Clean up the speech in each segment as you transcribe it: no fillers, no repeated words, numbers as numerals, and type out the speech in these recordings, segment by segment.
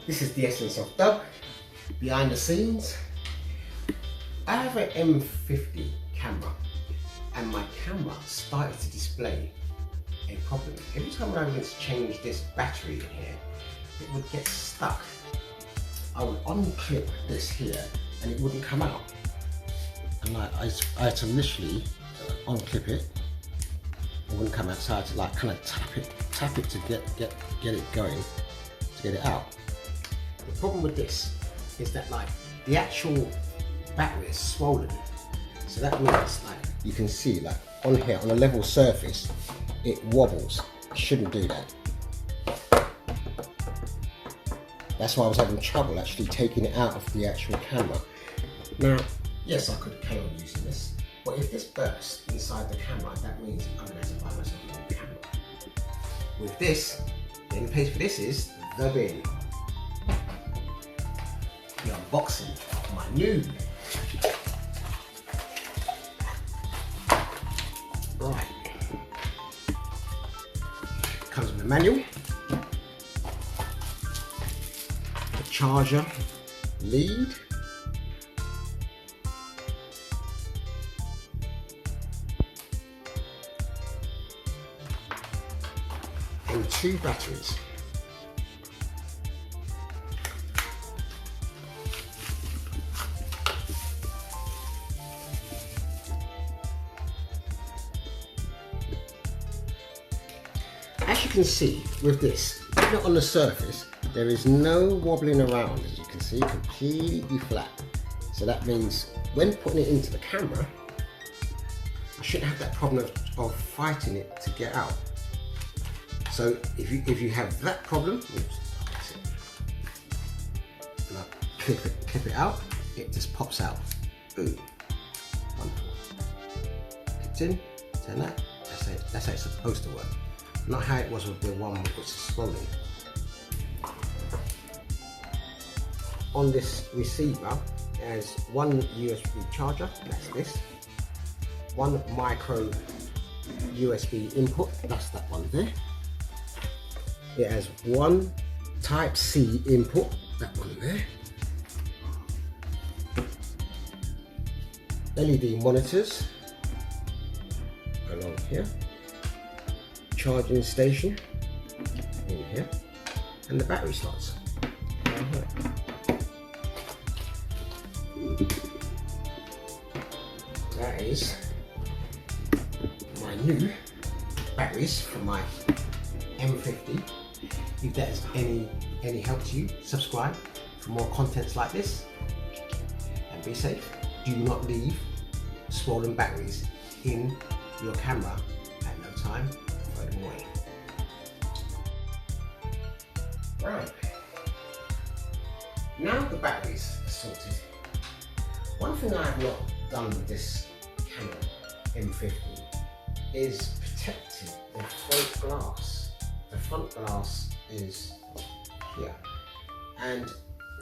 This is the essence of dub. Behind the scenes, I have an M50 camera, and my camera started to display a problem. Every time I went to change this battery in here, it would get stuck. I would unclip this here and it wouldn't come out. And I had to literally unclip it. It wouldn't come out, so I had to like kind of tap it to get it going, to get it out. The problem with this is that like the actual battery is swollen. So that means like you can see like on here, on a level surface, it wobbles. It shouldn't do that. That's why I was having trouble actually taking it out of the actual camera. Now, yes, I could carry on using this, but if this bursts inside the camera, that means I'm going to have to buy myself a new camera. With this, the only place for this is the bin. The unboxing of my new. Right. It comes with a manual. Charger lead, and 2 batteries. As you can see with this, even on the surface, there is no wobbling around, as you can see, completely flat. So that means when putting it into the camera, I shouldn't have that problem of fighting it to get out. So if you have that problem, and I clip it out, it just pops out. Boom. Wonderful. Clipped in, turn that. That's how it's supposed to work. Not how it was with the one which is swollen. On this receiver, there's one USB charger, that's this. One micro USB input, that's that one there. It has one Type C input, that one there. LED monitors along here. Charging station in here. And the battery slots. That is my new batteries for my M50. If that is any help to you, subscribe for more contents like this, and be safe. Do not leave swollen batteries in your camera at no time. Throw them away. Right. Now the batteries are sorted. One thing I have not done with this Canon M50 is protected the front glass. The front glass is here, and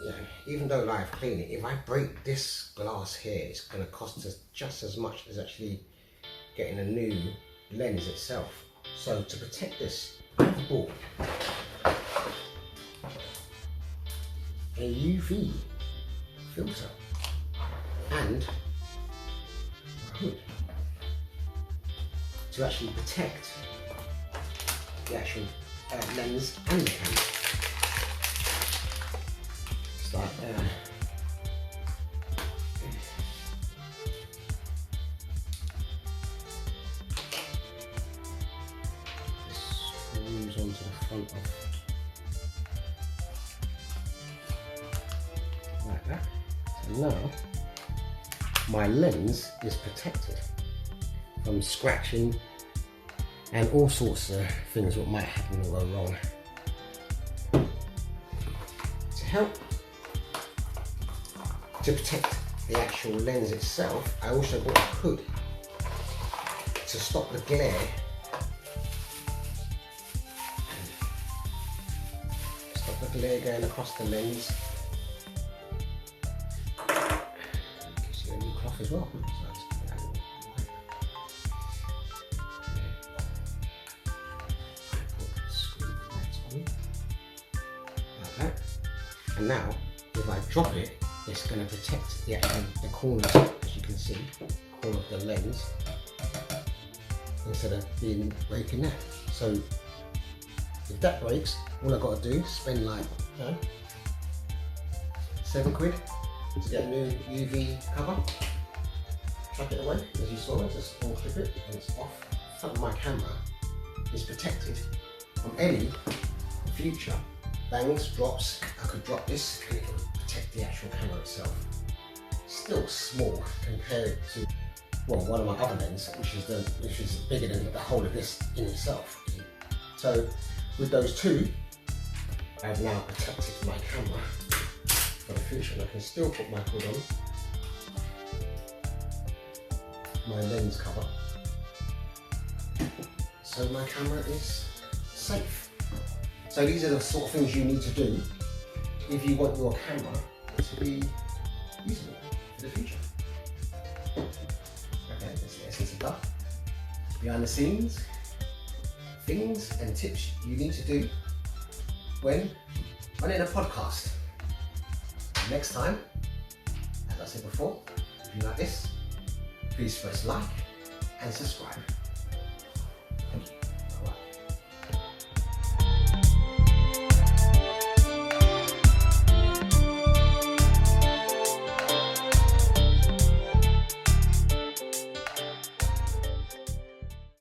you know, even though I've cleaned it, if I break this glass here, it's going to cost us just as much as actually getting a new lens itself. So to protect this, I've bought a UV filter and a hood to actually protect the actual lens and the camera. Start there. This screws onto the front of like that. So now my lens is protected from scratching and all sorts of things that might happen or go wrong. To help to protect the actual lens itself, I also bought a hood to stop the glare. Stop the glare going across the lens. Gives you a new cloth as well. And now, if I drop it, it's going to protect the corner, as you can see, corner of the lens, instead of being breaking there. So if that breaks, all I've got to do is spend like, you know, £7 to get a new UV cover. Chuck it away, as you saw, just unclip it and it's off. The front of my camera is protected from any future bangs, drops. I could drop this and it would protect the actual camera itself. Still small compared to, well, one of my other lenses, which is bigger than the whole of this in itself. So with those two, I've now protected my camera for the future, and I can still put my hood on, my lens cover, so my camera is safe. So these are the sort of things you need to do if you want your camera to be usable for the future. Okay, that's the essence of that. Behind the scenes, things and tips you need to do when running a podcast. Next time, as I said before, if you like this, please press like and subscribe.